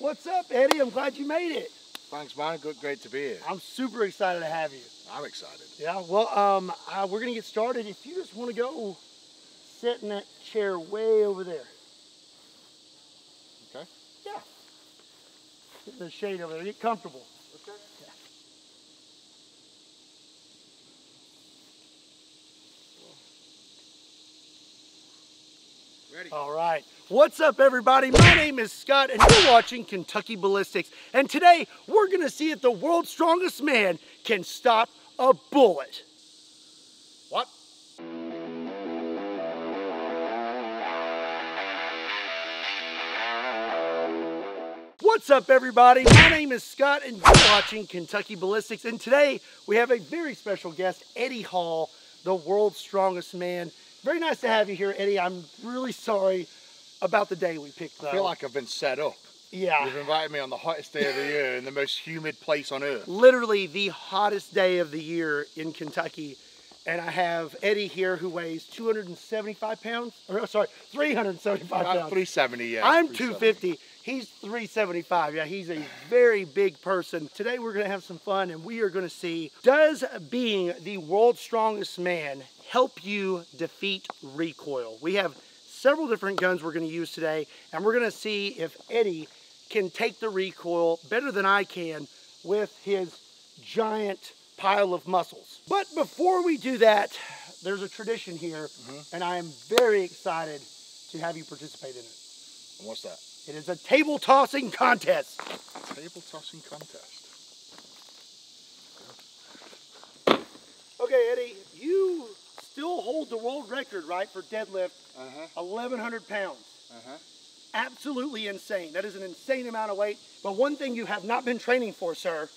What's up, Eddie? I'm glad you made it. Thanks, man. Great to be here. I'm super excited to have you. I'm excited. Yeah, well, we're gonna get started. If you just want to go sit in that chair way over there. Okay. Yeah. Get in the shade over there. Get comfortable. Okay. Yeah. Ready. All right. What's up, everybody? My name is Scott, and you're watching Kentucky Ballistics. And today, we're going to see if the world's strongest man can stop a bullet. What? What's up, everybody? My name is Scott, and you're watching Kentucky Ballistics. And today, we have a very special guest, Eddie Hall, the world's strongest man. Very nice to have you here, Eddie. I'm really sorry about the day we picked, though. I feel like I've been set up. Yeah. You've invited me on the hottest day of the year in the most humid place on earth. Literally the hottest day of the year in Kentucky. And I have Eddie here who weighs 275 pounds. Or, sorry, 375 pounds. 370, yeah. I'm 250. He's 375. Yeah, he's a very big person. Today we're going to have some fun, and we are going to see, does being the world's strongest man help you defeat recoil? We have several different guns we're going to use today, and we're going to see if Eddie can take the recoil better than I can with his giant pile of muscles. But before we do that, there's a tradition here, and I am very excited to have you participate in it. And what's that? It is a table tossing contest. Table tossing contest. Okay, Eddie, you still hold the world record, right, for deadlift, 1,100 pounds. Absolutely insane. That is an insane amount of weight. But one thing you have not been training for, sir,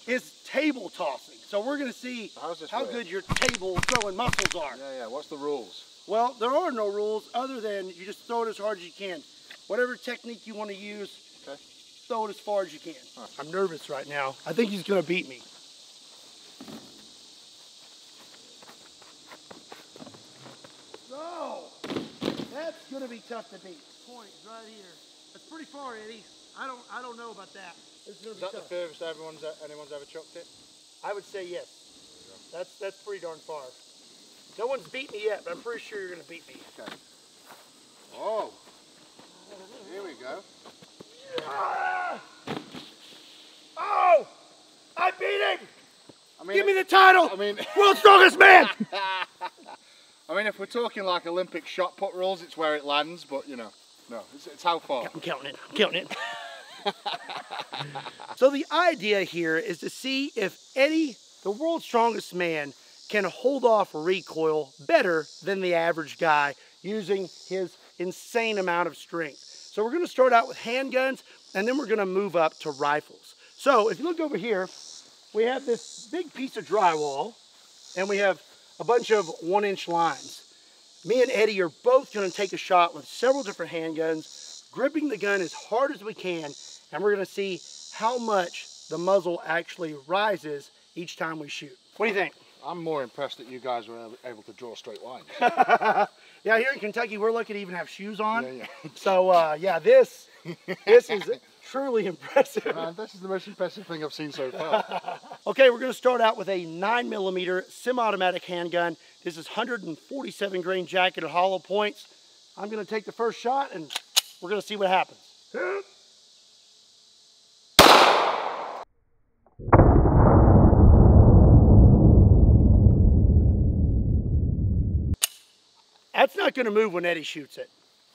is table tossing. So we're going to see how good your table throwing muscles are. Yeah. What's the rules? Well, there are no rules other than you just throw it as hard as you can. Whatever technique you want to use, throw it as far as you can. Right. I'm nervous right now. I think he's going to beat me. So, that's going to be tough to beat. Point right here. That's pretty far, Eddie. I don't know about that. Is that the furthest anyone's ever chucked it? I would say yes. That's pretty darn far. No one's beat me yet, but I'm pretty sure you're going to beat me. Okay. Oh. Here we go. Oh! I beat him! I mean, give me the title! I mean, world's strongest man! I mean, if we're talking like Olympic shot put rules, it's where it lands, but you know, no, it's how far. I'm counting it. So the idea here is to see if Eddie, the world's strongest man, can hold off recoil better than the average guy using his insane amount of strength. So we're going to start out with handguns, and then we're going to move up to rifles. So if you look over here, we have this big piece of drywall, and we have a bunch of 1-inch lines. Me and Eddie are both going to take a shot with several different handguns, gripping the gun as hard as we can, and we're going to see how much the muzzle actually rises each time we shoot. What do you think? I'm more impressed that you guys were able to draw straight lines. Yeah, here in Kentucky, we're lucky to even have shoes on. Yeah. So, yeah, this is truly impressive. Man, this is the most impressive thing I've seen so far. Okay, we're going to start out with a 9mm semi-automatic handgun. This is 147 grain jacketed hollow points. I'm going to take the first shot, and we're going to see what happens. That's not going to move when Eddie shoots it.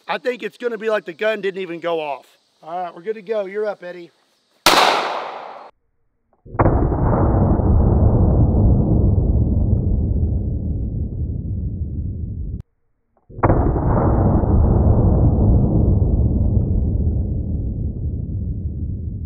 I think it's going to be like the gun didn't even go off. All right, we're good to go. You're up, Eddie.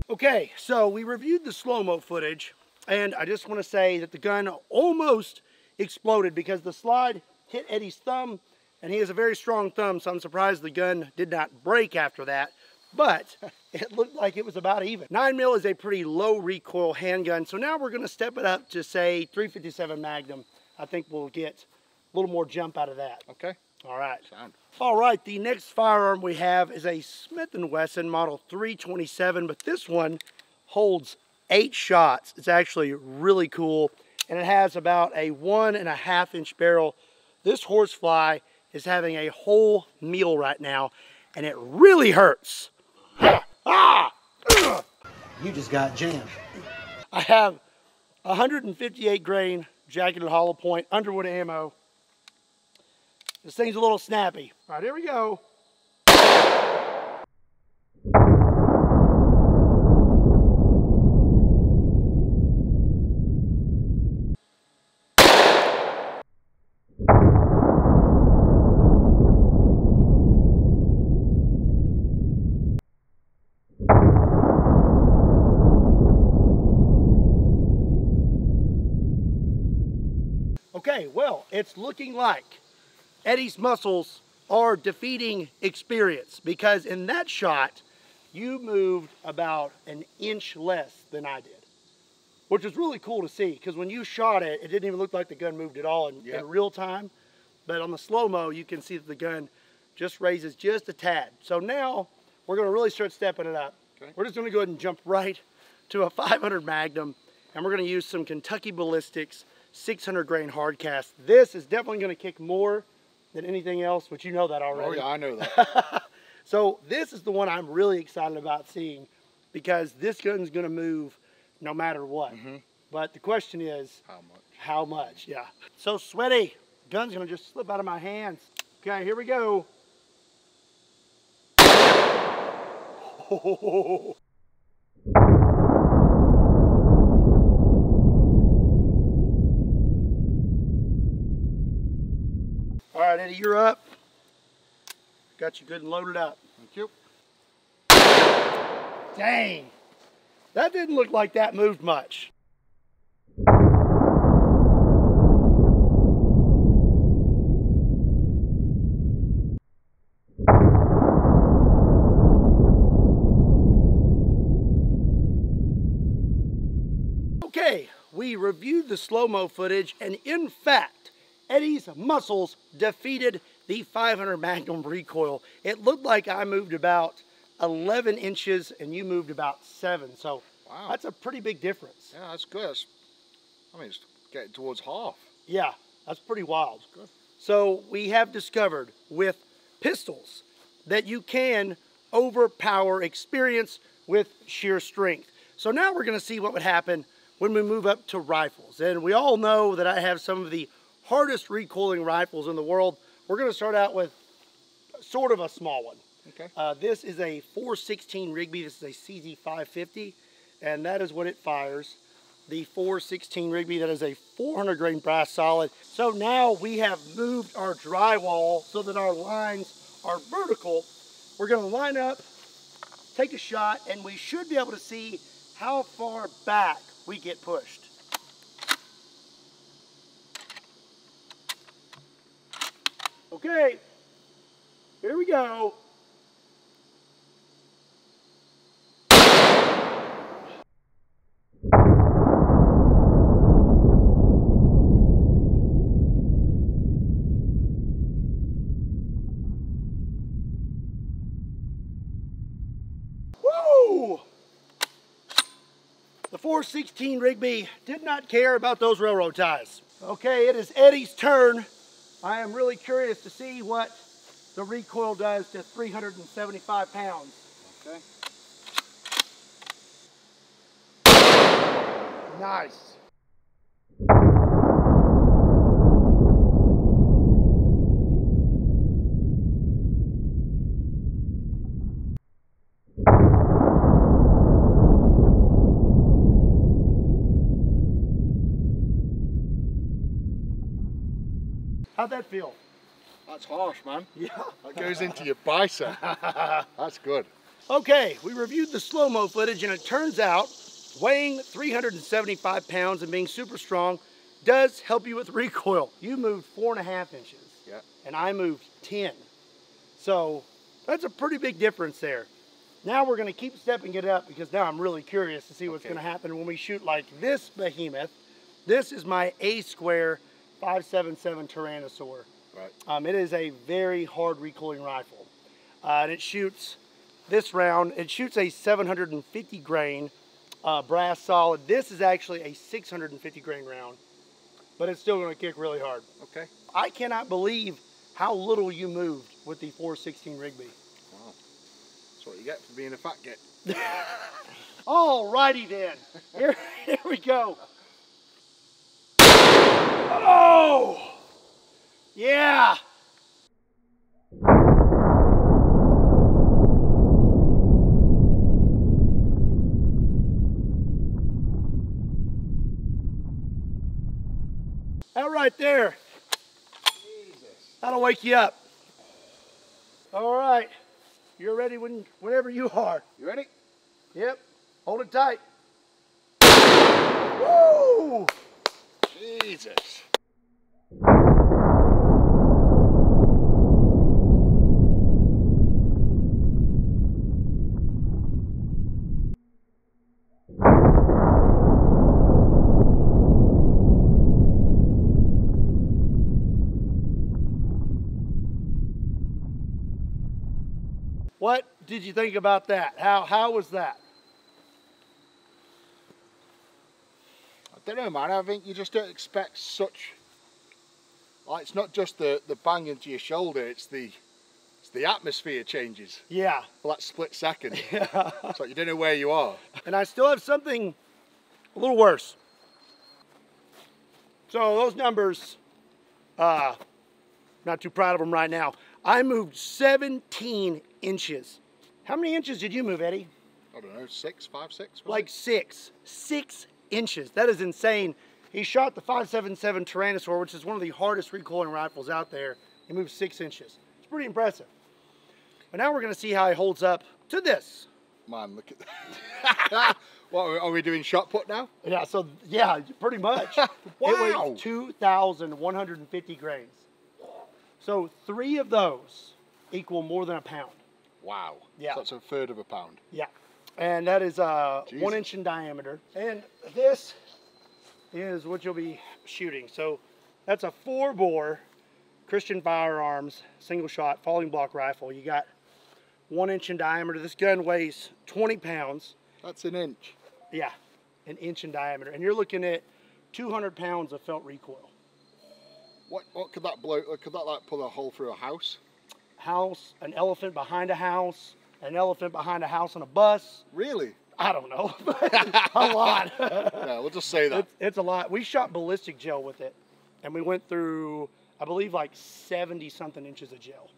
Okay, so we reviewed the slow-mo footage, and I just want to say that the gun almost exploded because the slide hit Eddie's thumb, and he has a very strong thumb, so I'm surprised the gun did not break after that, but it looked like it was about even. 9mm is a pretty low recoil handgun, so now we're going to step it up to, say, .357 Magnum. I think we'll get a little more jump out of that. Okay. All right. Sound. All right, the next firearm we have is a Smith & Wesson Model 327, but this one holds 8 shots. It's actually really cool, and it has about a 1.5 inch barrel. This horsefly is having a whole meal right now, and it really hurts. Ah! You just got jammed. I have 158 grain jacketed hollow point Underwood ammo. This thing's a little snappy. All right, here we go. Okay, well, it's looking like Eddie's muscles are defeating experience, because in that shot, you moved about an inch less than I did, which is really cool to see, because when you shot it, it didn't even look like the gun moved at all in real time. But on the slow-mo, you can see that the gun just raises just a tad. So now we're going to really start stepping it up. Okay. We're just going to go ahead and jump right to a 500 Magnum, and we're going to use some Kentucky Ballistics 600 grain hard cast. This is definitely going to kick more than anything else, but you know that already. Oh yeah, I know that. So this is the one I'm really excited about seeing, because this gun's going to move no matter what. But the question is, how much? How much? Yeah. So sweaty. Gun's going to just slip out of my hands. Okay, here we go. Oh. All right, Eddie, you're up. Got you good and loaded up. Thank you. Dang. That didn't look like that moved much. Okay, we reviewed the slow-mo footage, and in fact, Eddie's muscles defeated the 500 Magnum Recoil. It looked like I moved about 11 inches and you moved about 7. So wow, that's a pretty big difference. Yeah, that's good. I mean, it's getting towards half. Yeah, that's pretty wild. That's good. So we have discovered with pistols that you can overpower experience with sheer strength. So now we're going to see what would happen when we move up to rifles. And we all know that I have some of the hardest recoiling rifles in the world. We're going to start out with sort of a small one. Okay. This is a 416 Rigby. This is a CZ550, and that is what it fires. The 416 Rigby, that is a 400 grain brass solid. So now we have moved our drywall so that our lines are vertical. We're going to line up, take a shot, and we should be able to see how far back we get pushed. Okay, here we go. Woo! The 416 Rigby did not care about those railroad ties. Okay, it is Eddie's turn. I am really curious to see what the recoil does to 375 pounds. Okay. Nice. How'd that feel? That's harsh, man. Yeah. That goes into your bicep. That's good. Okay, we reviewed the slow-mo footage, and it turns out weighing 375 pounds and being super strong does help you with recoil. You moved 4.5 inches. Yeah. And I moved 10. So that's a pretty big difference there. Now we're going to keep stepping it up, because now I'm really curious to see what's going to happen when we shoot like this behemoth. This is my A Square 577 Tyrannosaur. Right. It is a very hard recoiling rifle. And it shoots this round. It shoots a 750 grain brass solid. This is actually a 650 grain round, but it's still going to kick really hard. Okay. I cannot believe how little you moved with the 416 Rigby. Wow. That's what you get for being a fat git. Alrighty then. Here we go. Oh! Yeah! That right there. Jesus. That'll wake you up. All right. You're ready whenever you are. You ready? Yep. Hold it tight. Woo! Jesus. What did you think about that? How was that? I don't know, man. I think you just don't expect such. Like, it's not just the bang into your shoulder. It's the atmosphere changes Yeah. for that split second. It's like you don't know where you are. And I still have something a little worse. So those numbers, not too proud of them right now. I moved 17 inches. How many inches did you move, Eddie? I don't know, 6, 5, 6? Like 6. 6 inches. That is insane. He shot the 5.77 Tyrannosaur, which is one of the hardest recoiling rifles out there. He moved 6 inches. It's pretty impressive. But now we're going to see how he holds up to this. Man, look at that. What, are we doing shot put now? Yeah, so, yeah, pretty much. Wow. It weighs 2,150 grains. So 3 of those equal more than a pound. Wow. Yeah. So that's a third of a pound. Yeah. And that is 1 inch in diameter. And this is what you'll be shooting. So that's a 4-bore Christian Firearms single shot falling block rifle. You got 1 inch in diameter. This gun weighs 20 pounds. That's an inch. Yeah, an inch in diameter. And you're looking at 200 pounds of felt recoil. What could that blow? Could that like pull a hole through a house? House, an elephant behind a house, an elephant behind a house on a bus. Really? I don't know, but a lot. Yeah, we'll just say that. It's a lot. We shot ballistic gel with it, and we went through, I believe, like 70-something inches of gel.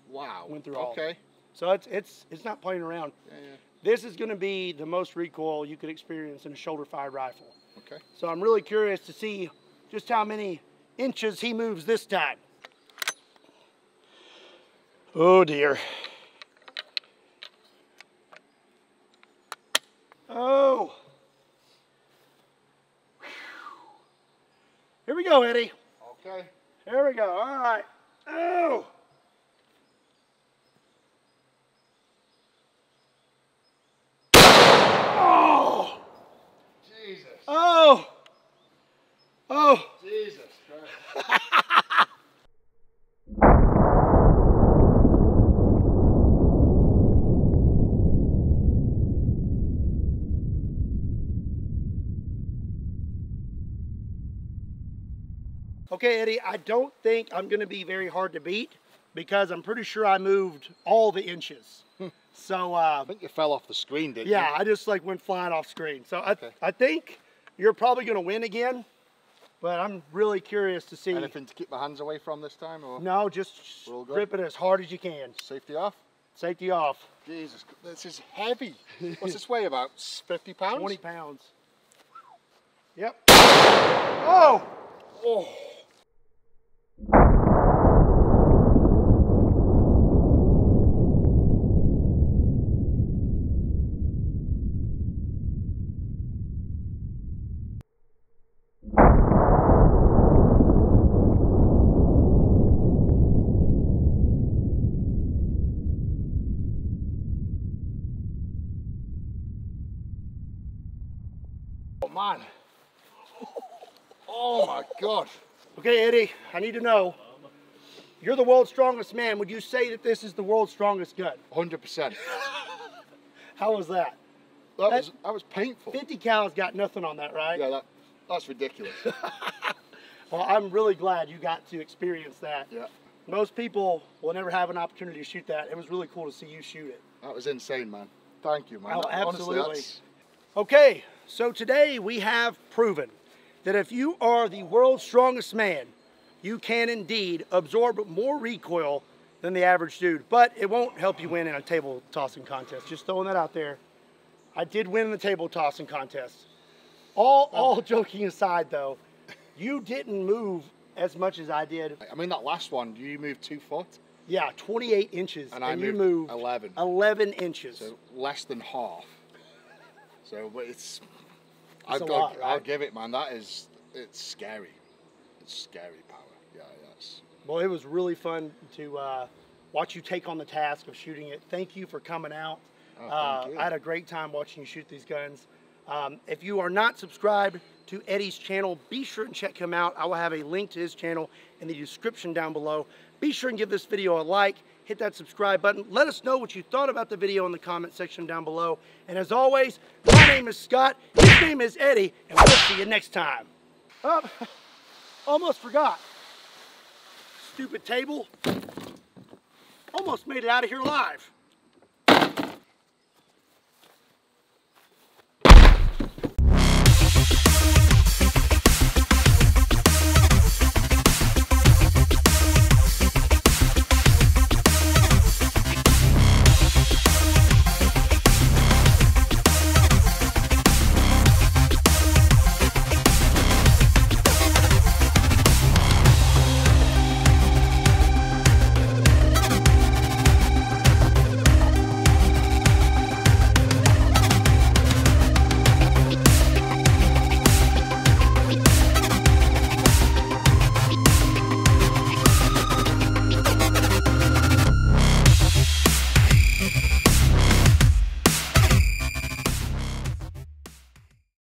Wow. Went through all. Okay. So it's not playing around. Yeah, yeah. This is going to be the most recoil you could experience in a shoulder-fired rifle. Okay. So I'm really curious to see just how many inches he moves this time. Oh dear. Oh. Here we go, Eddie. Okay. Here we go. All right. Oh. Oh. Jesus. Oh. Oh. Jesus Christ. Okay, Eddie, I don't think I'm going to be very hard to beat because I'm pretty sure I moved all the inches. So, I think you fell off the screen, didn't you? yeah, I just like went flying off screen. So Okay. I think you're probably going to win again, but I'm really curious to see. Anything to keep my hands away from this time? Or No, just We're all good? grip it as hard as you can. Safety off? Safety off. Jesus, this is heavy. What's this weigh, about 50 pounds? 20 pounds. Yep. Oh! Oh. Oh, man. Oh my God. Okay, Eddie, I need to know. You're the world's strongest man. Would you say that this is the world's strongest gun? 100%. How was that? That was painful. 50 cal's got nothing on that, right? Yeah, that's ridiculous. Well, I'm really glad you got to experience that. Yeah. Most people will never have an opportunity to shoot that. It was really cool to see you shoot it. That was insane, man. Thank you, man. Oh, absolutely. Honestly, Okay, so today we have proven that if you are the world's strongest man, you can indeed absorb more recoil than the average dude, but it won't help you win in a table tossing contest. Just throwing that out there. I did win in the table tossing contest. All joking aside though, you didn't move as much as I did. I mean, that last one, you moved 2 foot? Yeah, 28 inches, and you moved 11. 11 inches. So less than half. So, but it's a lot, right? I'll give it, man. It's scary. It's scary power. Yeah, yes. Well, it was really fun to watch you take on the task of shooting it. Thank you for coming out. Thank you. I had a great time watching you shoot these guns. If you are not subscribed to Eddie's channel, be sure and check him out. I will have a link to his channel in the description down below. Be sure and give this video a like, hit that subscribe button. Let us know what you thought about the video in the comment section down below. And as always, my name is Scott, his name is Eddie, and we'll see you next time. Oh, almost forgot. Stupid table. Almost made it out of here alive.